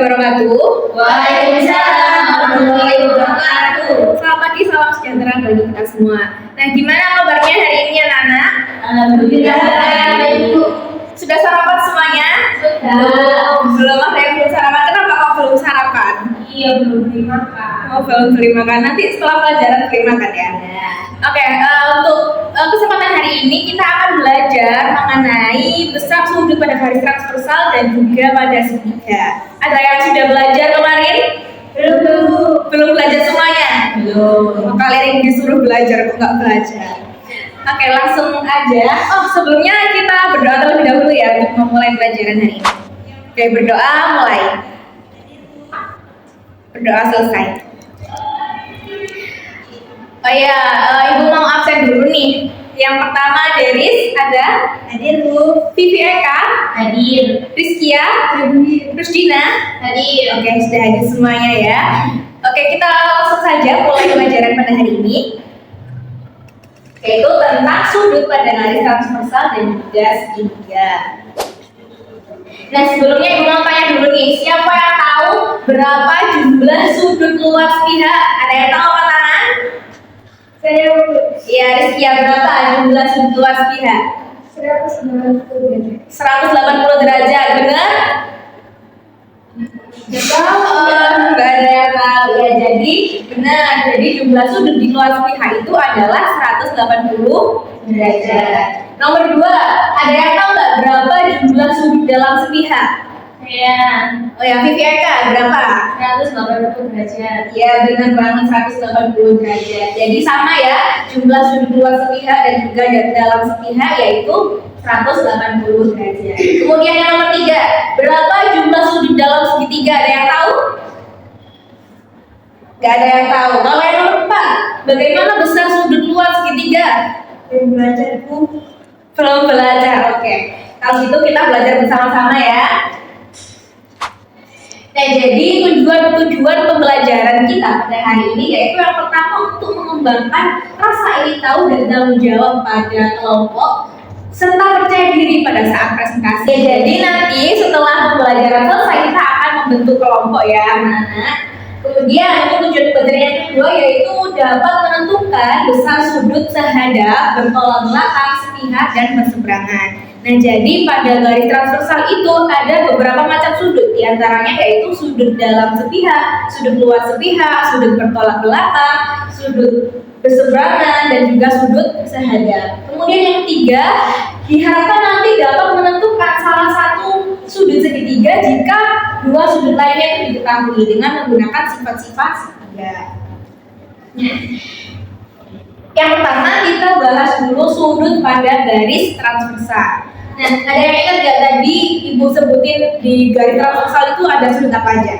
wabarakatuh. Waalaikumsalam warahmatullahi wabarakatuh. Selamat pagi, salam sejahtera bagi kita semua. Nah, gimana kabarnya hari ini anak-anak? Alhamdulillah baik, Bu. Sudah sarapan semuanya? Belum, ada yang belum sarapan. Kenapa kok belum sarapan? Iya, belum dimakan. Oh, belum beli makan. Nanti setelah pelajaran beli makan ya. Oke, untuk kesempatan hari ini kita akan belajar mengenai besar sudut pada garis transversal dan juga pada segitiga. Ada yang sudah belajar kemarin? Belum belajar semuanya? Belum. Kalian yang disuruh belajar kok nggak belajar? Oke, langsung aja. Oh, sebelumnya kita berdoa terlebih dahulu ya untuk memulai pelajaran hari ini. Oke, berdoa mulai. Berdoa selesai. Oh ya, Ibu mau absen dulu nih. Yang pertama Deris, ada? Hadir, Bu. Vivi Eka, Hadir. Rizkia, Rusdina. Hadir. Oke, sudah hadir semuanya ya. Oke, kita langsung saja mulai pelajaran pada hari ini, yaitu tentang sudut pada garis transversal dan juga segitiga. Nah, sebelumnya Ibu mau tanya dulu nih, siapa yang tahu berapa jumlah sudut luar sepihak? Ada yang tahu angkat tangan? Saya Ya, Rizkia, berapa jumlah sudut luar sepihak? 190. 180 derajat, benar? Nggak ada yang tahu ya. Jadi benar, jadi jumlah sudut di luar sepihak itu adalah 180 derajat. Nomor 2, ada yang tahu nggak berapa jumlah sudut dalam sepihak? Oh ya, Vivi Eka, berapa? 180 derajat. Ya, benar banget, 180 derajat. Jadi sama ya, jumlah sudut luar sepihak dan juga dalam sepihak yaitu 180 derajat. Kemudian yang nomor 3, berapa jumlah sudut dalam segitiga? Ada yang tahu? Gak ada yang tahu. Kalau yang nomor 4, bagaimana besar sudut luar segitiga? Belum belajar, Bu. Belum belajar, oke. Kalau gitu kita belajar bersama-sama ya. Nah, jadi tujuan pembelajaran kita pada hari ini yaitu yang pertama untuk mengembangkan rasa ingin tahu dan tanggung jawab pada kelompok serta percaya diri pada saat presentasi. Jadi nanti setelah pembelajaran selesai kita akan membentuk kelompok ya anak-anak. Kemudian untuk tujuan pembelajaran yang kedua yaitu dapat menentukan besar sudut sehadap, bertolak belakang, sepihak dan berseberangan. Nah, jadi pada garis transversal itu ada beberapa macam sudut, diantaranya yaitu sudut dalam sepihak, sudut luar sepihak, sudut bertolak belakang, sudut berseberangan, dan juga sudut sehadap. Kemudian yang ketiga, diharapkan nanti dapat menentukan salah satu sudut segitiga jika dua sudut lainnya itu diketahui dengan menggunakan sifat-sifat segitiga. Yang pertama kita bahas dulu sudut pada garis transversal. Nah, ada yang ingat gak tadi Ibu sebutin di garis transversal itu ada sudut apa aja?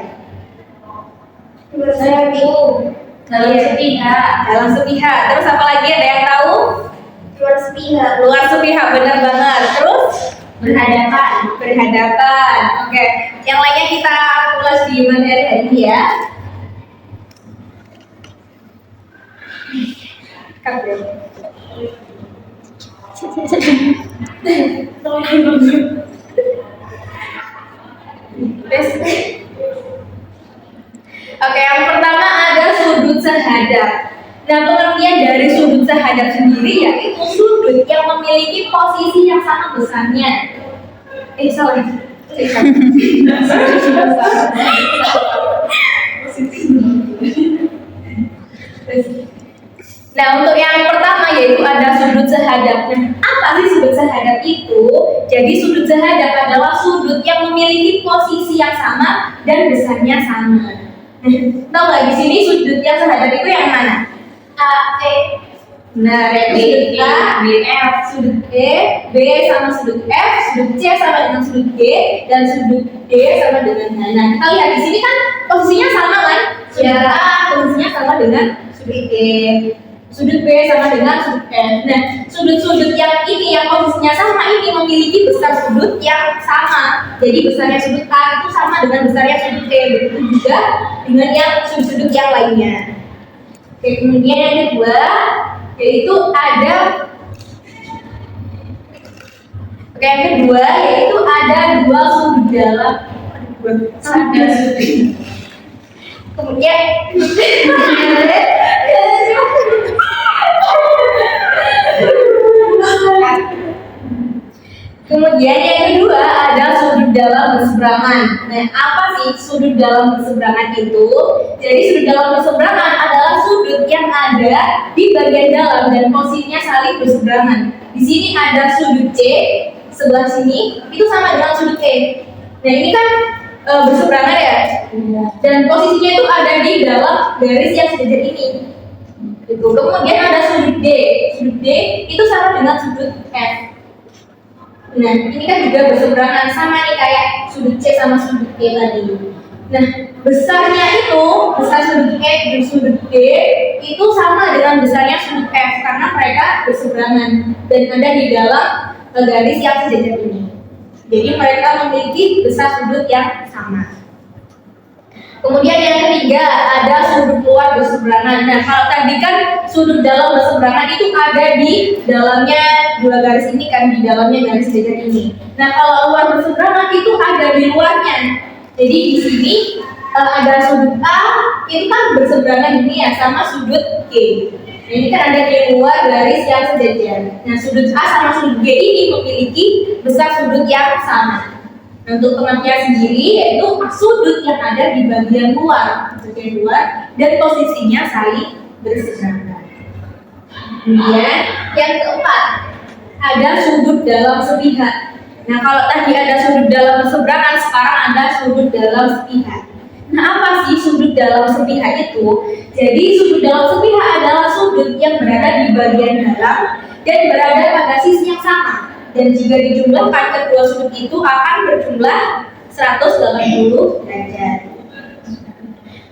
Dalam sepihak. Dalam sepihak. Terus apa lagi, ada yang tahu? Luar sepihak. Luar sepihak, benar banget. Terus Berhadapan. berhadapan. Oke, yang lainnya kita ulas di materi hari ini ya. Oke, yang pertama ada sudut sehadap. Nah, pengertian dari sudut sehadap sendiri yaitu sudut yang memiliki posisi yang sama besarnya. Salah. Nah, untuk yang pertama yaitu ada sudut sehadap. Nah, apa sih sudut sehadap itu? Jadi sudut sehadap adalah sudut yang memiliki posisi yang sama dan besarnya sama. Tahu nggak di sini sudut yang sehadap itu yang mana? A, E. Nah, sudut A, F, sudut E, B sama sudut F, sudut C sama dengan sudut G, dan sudut D sama dengan H. Nah, kita lihat di sini kan posisinya sama kan? Sudut A posisinya sama dengan sudut E, sudut B sama dengan sudut F. Nah, sudut-sudut yang ini yang posisinya sama ini memiliki besar sudut yang sama. Jadi besarnya sudut A itu sama dengan besarnya sudut E. Begitu juga dengan yang sudut-sudut yang lainnya. Oke, kemudian yang kedua yaitu ada yang kedua yaitu ada dua sudut dalam Ada sudut. Kemudian Kemudian yang kedua ada sudut dalam berseberangan. Nah, apa sih sudut dalam berseberangan itu? Jadi sudut dalam berseberangan adalah sudut yang ada di bagian dalam dan posisinya saling berseberangan. Di sini ada sudut C, sebelah sini itu sama dengan sudut E. Nah, ini kan berseberangan ya. Dan posisinya itu ada di dalam garis yang sejajar ini. Gitu. Kemudian ada sudut D. Sudut D itu sama dengan sudut F. Nah, ini kan juga berseberangan sama nih kayak sudut C sama sudut E tadi. Nah, besarnya itu, besar sudut E dan sudut D itu sama dengan besarnya sudut F karena mereka berseberangan dan ada di dalam garis yang sejajar ini. Jadi mereka memiliki besar sudut yang sama. Kemudian yang ketiga ada sudut luar berseberangan. Nah, kalau tadi kan sudut dalam berseberangan itu ada di dalamnya dua garis ini kan, di dalamnya garis sejajar ini. Nah, kalau luar berseberangan itu ada di luarnya. Jadi di sini ada sudut A itu kan berseberangan ini ya sama sudut G. Nah, ini kan ada di luar garis yang sejajar. Nah, sudut A sama sudut G ini memiliki besar sudut yang sama. Untuk pengertian sendiri yaitu sudut yang ada di bagian luar dan posisinya saling berseberangan. Kemudian yang keempat ada sudut dalam sepihak. Nah, kalau tadi ada sudut dalam berseberangan, sekarang ada sudut dalam sepihak. Nah, apa sih sudut dalam sepihak itu? Jadi sudut dalam sepihak adalah sudut yang berada di bagian dalam dan berada pada sisi yang sama. Dan jika dijumlahkan kedua sudut itu akan berjumlah 180 derajat.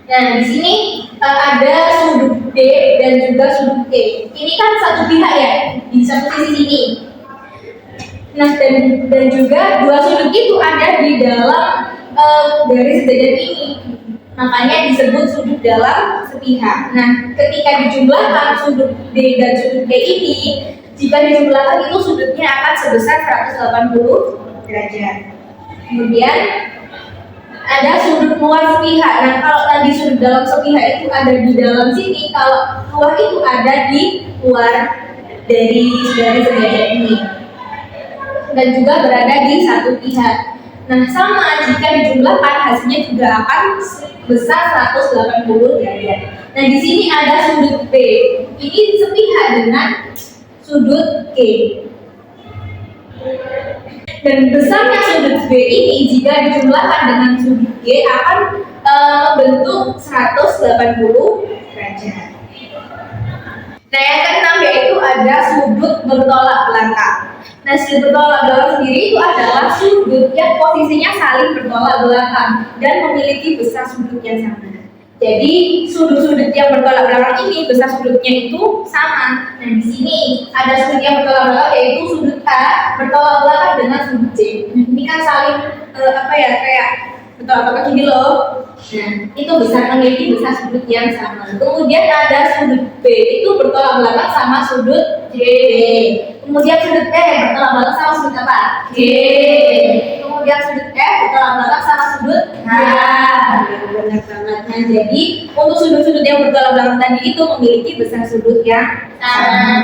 Nah, di sini ada sudut D dan juga sudut E. Ini kan satu pihak ya, di satu sisi sini. Nah, dan juga dua sudut itu ada di dalam garis sejajar ini. Makanya disebut sudut dalam sepihak. Nah, ketika dijumlahkan sudut D dan sudut E ini, jika dijumlahkan itu sudutnya akan sebesar 180 derajat. Kemudian ada sudut luar sepihak. Nah, kalau tadi sudut dalam sepihak itu ada di dalam sini, kalau luar itu ada di luar dari sejajar ini. Dan juga berada di satu pihak. Nah, sama jika dijumlahkan hasilnya juga akan besar 180 derajat. Nah, di sini ada sudut P. Ini sepihak dengan sudut K. Dan besarnya sudut B ini jika dijumlahkan dengan sudut G akan membentuk 180 derajat. Nah, yang keenam yaitu ada sudut bertolak belakang. Nah, sudut bertolak belakang sendiri itu adalah sudut yang posisinya saling bertolak belakang dan memiliki besar sudut yang sama. Jadi sudut-sudut yang bertolak belakang ini besar sudutnya itu sama. Nah, di sini ada sudut yang bertolak belakang yaitu sudut A bertolak belakang dengan sudut C. Nah, ini kan saling kayak bertolak belakang gini loh. Nah, itu memiliki besar sudut yang sama. Kemudian ada sudut B itu bertolak belakang sama sudut D. Kemudian sudut E bertolak belakang sama sudut apa? G. Kemudian sudut F bertolak belakang sama sudut H. Benar banget. Nah, jadi untuk sudut-sudut yang bertolak belakang tadi itu memiliki besar sudut yang sama.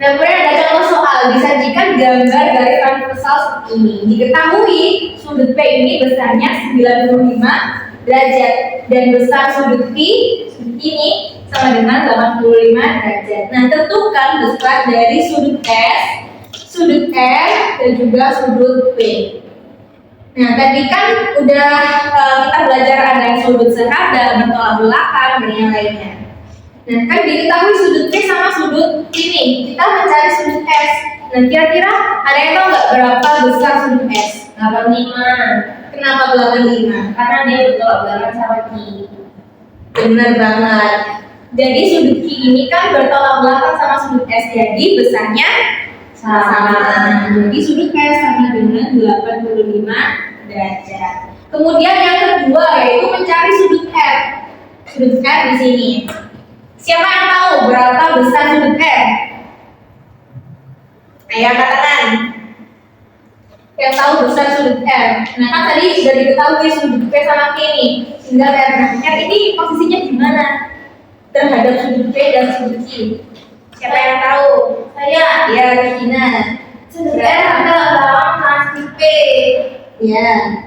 Nah, kemudian ada contoh soal disajikan gambar garis transversal seperti ini. Diketahui sudut P ini besarnya 95 derajat dan besar sudut P ini sama dengan 85 derajat. Nah, tentukan besar dari sudut S, sudut F, dan juga sudut P. Nah, tadi kan udah kita belajar ada sudut sehada, bertolak belakang, dan yang lainnya. Nah, kan diketahui sudut P sama sudut ini. Kita mencari sudut S. Nah, kira-kira ada yang tahu nggak berapa besar sudut S? 85. Kenapa 85? Karena dia bertolak belakang sama Q. Benar banget. Jadi sudut Q ini kan bertolak belakang sama sudut S, jadi besarnya sama. Jadi sudut S sama dengan 85 derajat. Kemudian yang kedua yaitu mencari sudut F. Sudut F di sini. Siapa yang tahu berapa besar sudut F? Ayo katakan. yang tahu besar sudut R. Nah kan tadi sudah diketahui sudut P sama Q nih, tinggal R. Nah, R ini posisinya di mana terhadap sudut P dan sudut Q? Siapa yang tahu? Saya. Ya, Regina. Sudut R adalah lawan transit P. Ya.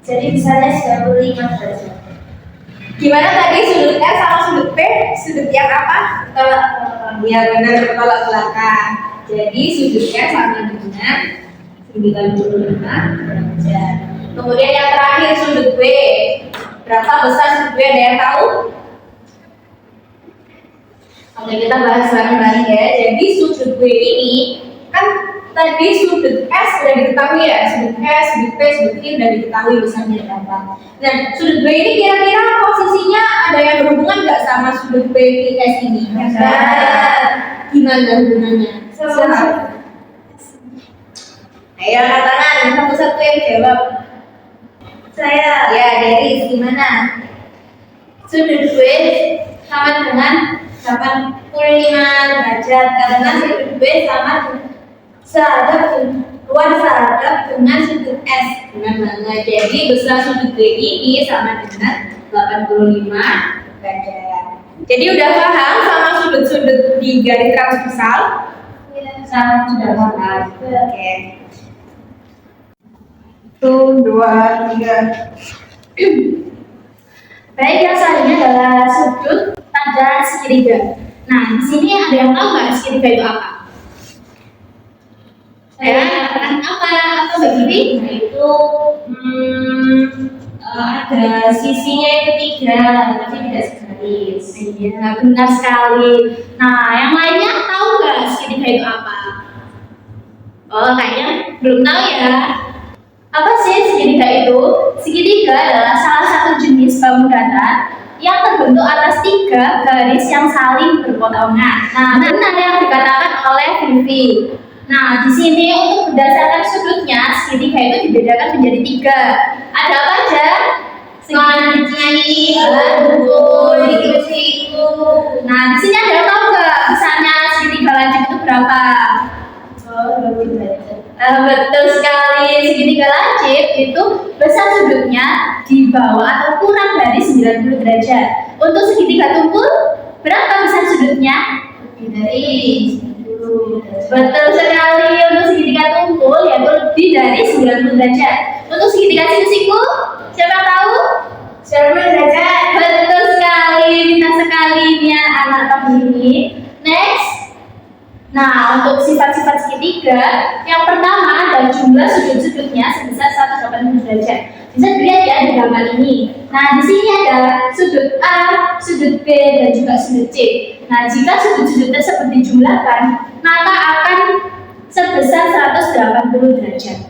Jadi misalnya 95 derajat. Gimana tadi sudut R sama sudut P? Sudut yang apa? Tolak. Ya benar, bertolak belakang. Jadi sudut R sama dengan 95 derajat. Kemudian yang terakhir sudut B. Berapa besar sudut B? Ada yang tahu? Oke, kita bahas bareng-bareng ya. Jadi sudut B ini kan tadi sudut S sudah diketahui ya, sudut S, sudut P, sudut Q sudah diketahui besarnya berapa. Nah, sudut B ini kira-kira posisinya ada yang berhubungan nggak sama sudut P S ini? Ada. Gimana hubungannya? Sama. Ayo angkat tangan, satu-satu yang jawab. Saya. Ya, Deris, gimana? Sudut B sama dengan 85 derajat karena sudut B sama sehadap dengan sudut S. Benar banget. Jadi besar sudut B ini sama dengan 85 derajat. Jadi udah paham sama sudut-sudut di garis transversal? Sama sudah paham. Oke. 1, 2, 3. Baik, yang selanjutnya adalah sudut tanda segitiga. Nah, di sini ada yang tahu nggak segitiga itu apa? Saya katakan apa atau begini? Nah, itu ada sisinya itu 3, tapi tidak segaris. Iya, benar sekali. Nah, yang lainnya tahu nggak segitiga itu apa? Oh, kayaknya belum tahu ya. Apa sih segitiga itu? Segitiga adalah salah satu jenis bangunan yang terbentuk atas 3 garis yang saling berpotongan. Nah, benar yang dikatakan oleh Vivi. Nah, di sini untuk berdasarkan sudutnya, segitiga itu dibedakan menjadi 3. Ada apa aja? Segi, siku. Nah, di sini ada yang tahu nggak besarnya segitiga lancip itu berapa? Betul sekali, segitiga lancip itu besar sudutnya di bawah atau kurang dari 90 derajat. Untuk segitiga tumpul, berapa besar sudutnya? lebih dari 10. Betul sekali, untuk segitiga tumpul yaitu lebih dari 90 derajat. Untuk segitiga siku-siku, siapa tahu? 90 derajat. Betul sekali, pintar sekali ini anak kami ini. Next. Nah, untuk sifat-sifat segitiga, yang pertama ada jumlah sudut-sudutnya sebesar 180 derajat. Bisa dilihat ya di gambar ini. Nah, di sini ada sudut A, sudut B, dan juga sudut C. Nah, jika sudut-sudut tersebut dijumlahkan, maka akan sebesar 180 derajat.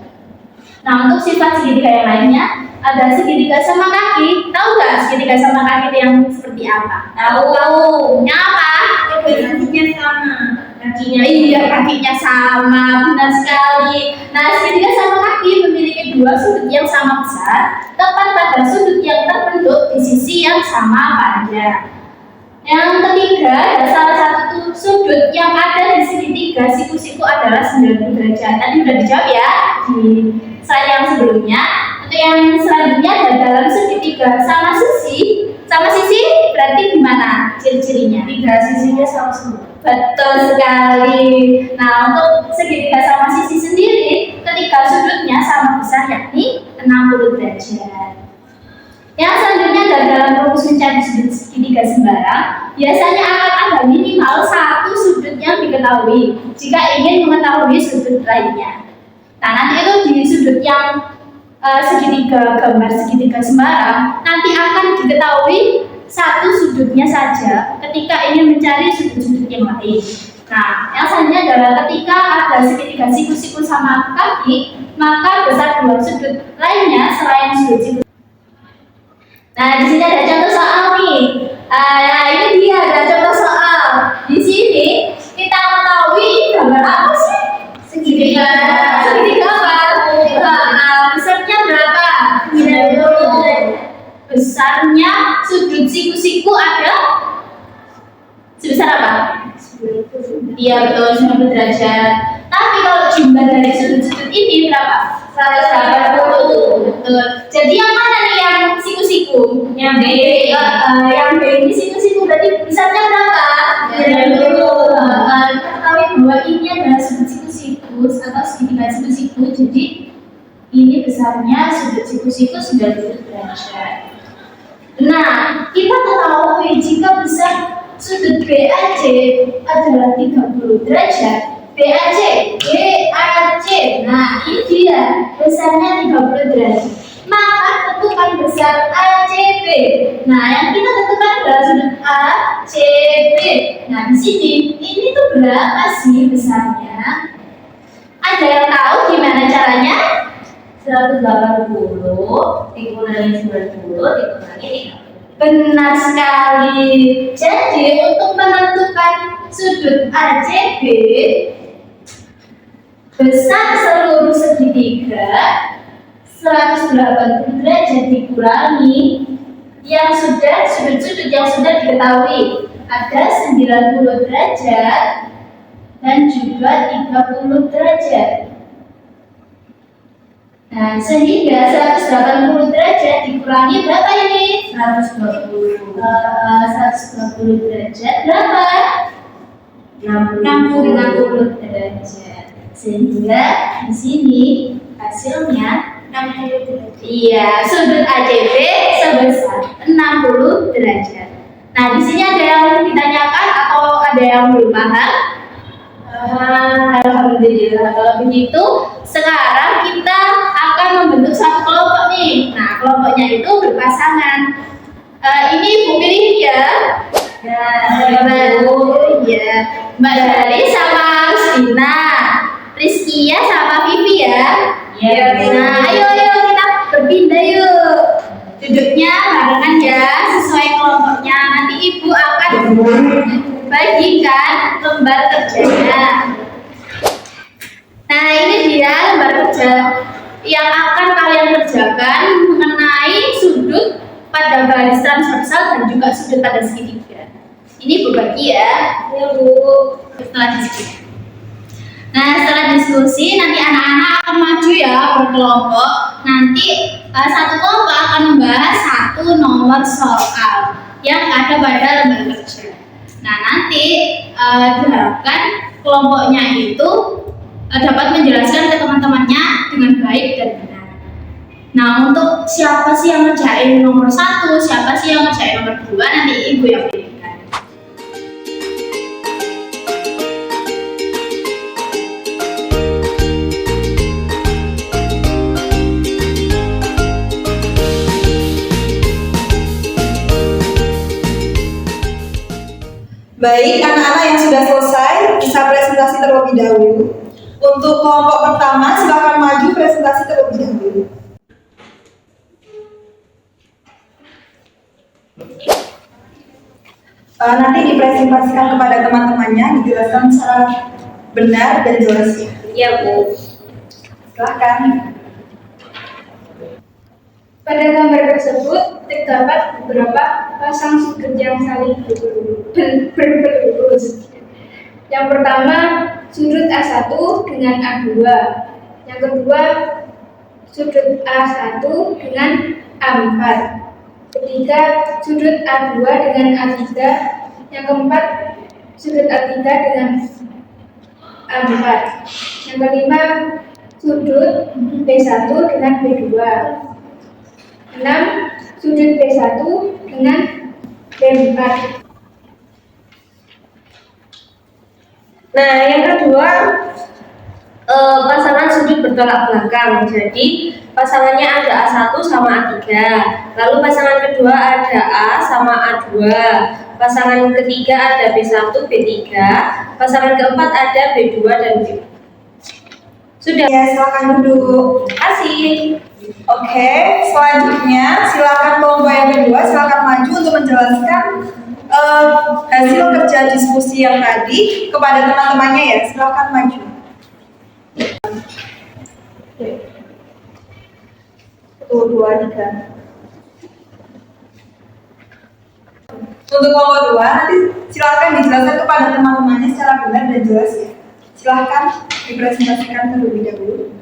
Nah, untuk sifat segitiga yang lainnya, ada segitiga sama kaki. Tahu nggak segitiga sama kaki itu yang seperti apa? Tahu. Yang apa? Kakinya sama. Kakinya Iya, kakinya sama, benar sekali. Nah, segitiga sama kaki memiliki 2 sudut yang sama besar, tepat pada sudut yang terbentuk di sisi yang sama panjang. Yang ketiga, ada salah satu sudut yang ada di segitiga siku-siku adalah 90 derajat. Tadi sudah dijawab ya di slide yang sebelumnya. Untuk yang selanjutnya ada dalam segitiga sama sisi berarti gimana ciri-cirinya? 3 sisinya sama semua. Betul sekali. Nah, untuk segitiga sama sisi sendiri, ketika sudutnya sama besar yakni 60 derajat. Yang selanjutnya adalah dalam rumus mencari sudut segitiga sembarang, biasanya akan ada minimal 1 sudut yang diketahui jika ingin mengetahui sudut lainnya. Nah, nanti itu di sudut yang segitiga gambar segitiga sembarang nanti akan diketahui 1 sudutnya saja ketika ingin mencari sudut-sudut yang lain. Nah, yang selanjutnya adalah ketika ada segitiga siku-siku sama kaki, maka besar 2 sudut lainnya selain sudut siku. Nah, di sini ada contoh soal nih. Nah, ini dia ada contoh soal. Di sini kita mengetahui gambar apa sih? Segitiga. Segitiga apa? Besarnya berapa? 90. Besarnya sudut siku-siku ada sebesar apa? 10. Iya betul, 90 derajat. Tapi kalau jumlah dari sudut-sudut ini berapa? 180. Betul. Jadi yang mana nih yang siku-siku? Yang B. Yang B ini siku-siku berarti besarnya berapa? Betul. Kita ketahui bahwa ini adalah sudut siku-siku atau segitiga siku-siku. Jadi ini besarnya sudut siku-siku 90 derajat. Nah, kita ketahui jika besar sudut BAC adalah 30 derajat. BAC. Nah, ini dia besarnya 30 derajat. Maka tentukan besar ACB. Nah, yang kita tentukan adalah sudut ACB. Nah, di sini ini tuh berapa sih besarnya? Ada yang tahu gimana caranya? 180 dikurangi 90 dikurangi 30. Benar sekali. Jadi untuk menentukan sudut ACB besar seluruh segitiga 180 derajat dikurangi yang sudah sudut-sudut yang sudah diketahui ada 90 derajat dan juga 30 derajat. Nah, sehingga 180 derajat dikurangi berapa ini? 120 derajat berapa? 60 derajat. Sehingga di sini hasilnya 60 derajat. iya, sudut ACB sebesar 60 derajat. Nah, di sini ada yang ditanyakan atau ada yang belum paham? Alhamdulillah. Kalau begitu, sekarang kita akan membentuk satu kelompok nih. Nah, kelompoknya itu berpasangan. Ini Ibu pilih ya. Ya, Mbak Dari sama Rusdina, Rizkia sama Vivi ya. Iya. Nah, ayo kita berpindah yuk. Duduknya barengan ya, sesuai kelompoknya. Nanti Ibu akan bagikan lembar kerjanya. Nah, ini dia lembar kerja yang akan kalian kerjakan mengenai sudut pada garis transversal dan juga sudut pada segitiga. Ini Bu bagi ya. Ya Bu. Setelah diskusi. Nah, setelah diskusi nanti anak-anak akan maju ya berkelompok. Nanti satu kelompok akan membahas satu nomor soal yang ada pada lembar kerja. Nah, nanti diharapkan kelompoknya itu dapat menjelaskan ke teman-temannya dengan baik dan benar. Nah, untuk siapa sih yang ngerjain nomor 1, siapa sih yang ngerjain nomor 2, nanti Ibu yang pilihkan. Baik, anak-anak yang sudah selesai bisa presentasi terlebih dahulu. Untuk kelompok pertama, silakan maju presentasi terlebih dahulu. Nanti dipresentasikan kepada teman-temannya, dijelaskan secara benar dan jelas. Ya Bu. Silakan. Pada gambar tersebut terdapat beberapa pasang sudut yang saling berlurus. Yang pertama, sudut A1 dengan A2. Yang kedua, sudut A1 dengan A4. Ketiga, sudut A2 dengan A3. Yang keempat, sudut A3 dengan A4. Yang kelima, sudut B1 dengan B2. 6. Sudut B1 dengan B4. Nah, yang kedua pasangan sudut bertolak belakang. Jadi pasangannya ada A1 sama A3. Lalu pasangan kedua ada A sama A2. Pasangan ketiga ada B1, B3. Pasangan keempat ada B2 dan B4. Sudah. Ya, silakan duduk. Terima kasih. Oke, selanjutnya silakan kelompok yang kedua, silakan maju untuk menjelaskan hasil kerja diskusi yang tadi kepada teman-temannya ya. Silakan maju. Satu, dua, tiga. Untuk kelompok dua, nanti silakan dijelaskan kepada teman-temannya secara benar dan jelas ya. Silakan. dipresentasikan terlebih dahulu.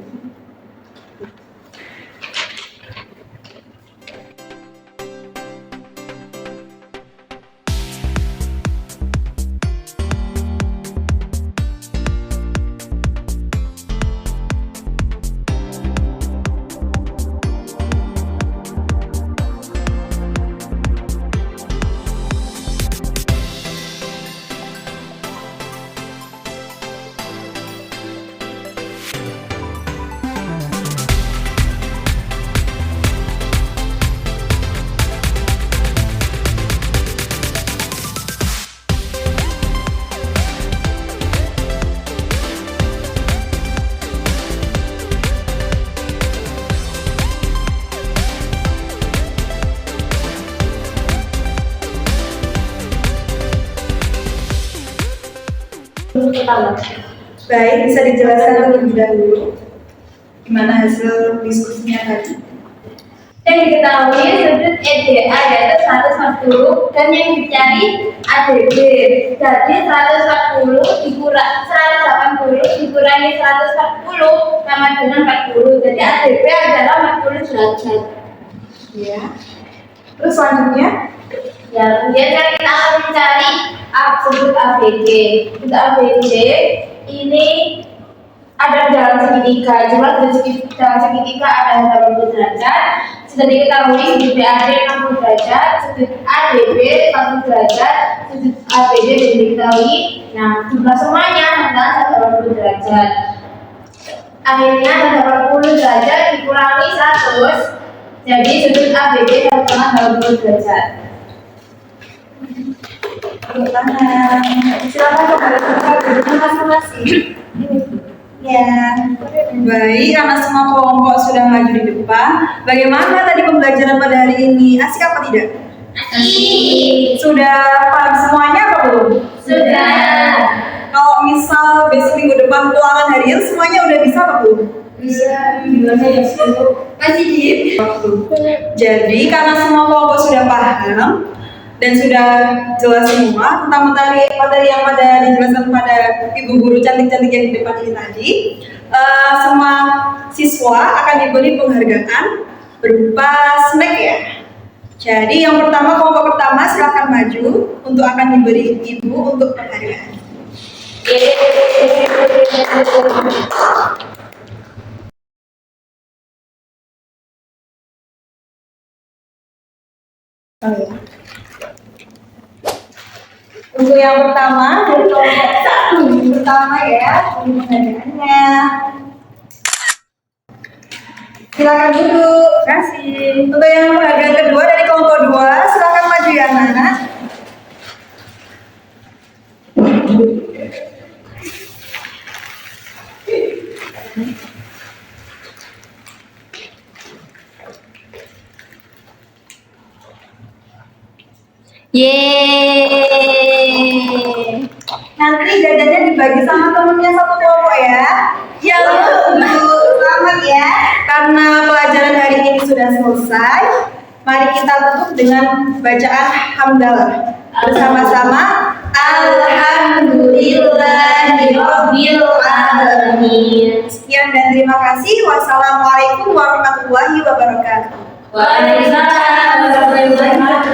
Baik, bisa dijelaskan terlebih dahulu gimana hasil diskusinya tadi? Yang diketahui sudut EDA yaitu 140 dan yang dicari ADB. Jadi 140 dikurang 180 dikurangi 140 sama dengan 40. Jadi ADB adalah 40 derajat. Ya. Terus selanjutnya? Ya, kemudian kita akan mencari sudut ABD. Sudut ABD ini ada dalam segitiga, jumlah dalam segitiga ada 80 derajat. Sudah diketahui sudut BAD 60 derajat, sudut ADB 1 derajat, sudut ABD sudah diketahui. Nah, jumlah semuanya adalah 80 derajat. Akhirnya 80 derajat dikurangi 100, jadi sudut ABD sama 80 derajat. Tepuk tangan. Silakan kepada duduknya masing-masing. Ya, baik, karena semua kelompok sudah maju di depan. Bagaimana tadi pembelajaran pada hari ini? Asik apa tidak? Asik. Sudah paham semuanya apa belum? Sudah. Kalau misal besok minggu depan ulangan harian, semuanya udah bisa apa belum? Bisa. Gimana ya? Masih diem. Jadi karena semua kelompok sudah paham dan sudah jelas semua tentang materi yang pada dijelaskan pada ibu guru cantik-cantik yang di depan ini tadi, semua siswa akan diberi penghargaan berupa snack ya. Jadi yang pertama, kelompok pertama silakan maju untuk akan diberi ibu untuk penghargaan. Oh ya. Untuk yang pertama dari kelompok satu, pertama ya, ini penghargaannya. Silakan duduk. Terima kasih. Untuk yang penghargaan kedua dari kelompok 2, silakan maju ya anak-anak. Yeay. Nanti jajannya dibagi sama temennya satu kelompok ya. Ya, selamat ya. Karena pelajaran hari ini sudah selesai, mari kita tutup dengan bacaan hamdalah bersama-sama. Alhamdulillahirabbil alamin. Sekian dan terima kasih. Wassalamualaikum warahmatullahi wabarakatuh. Waalaikumsalam warahmatullahi wabarakatuh.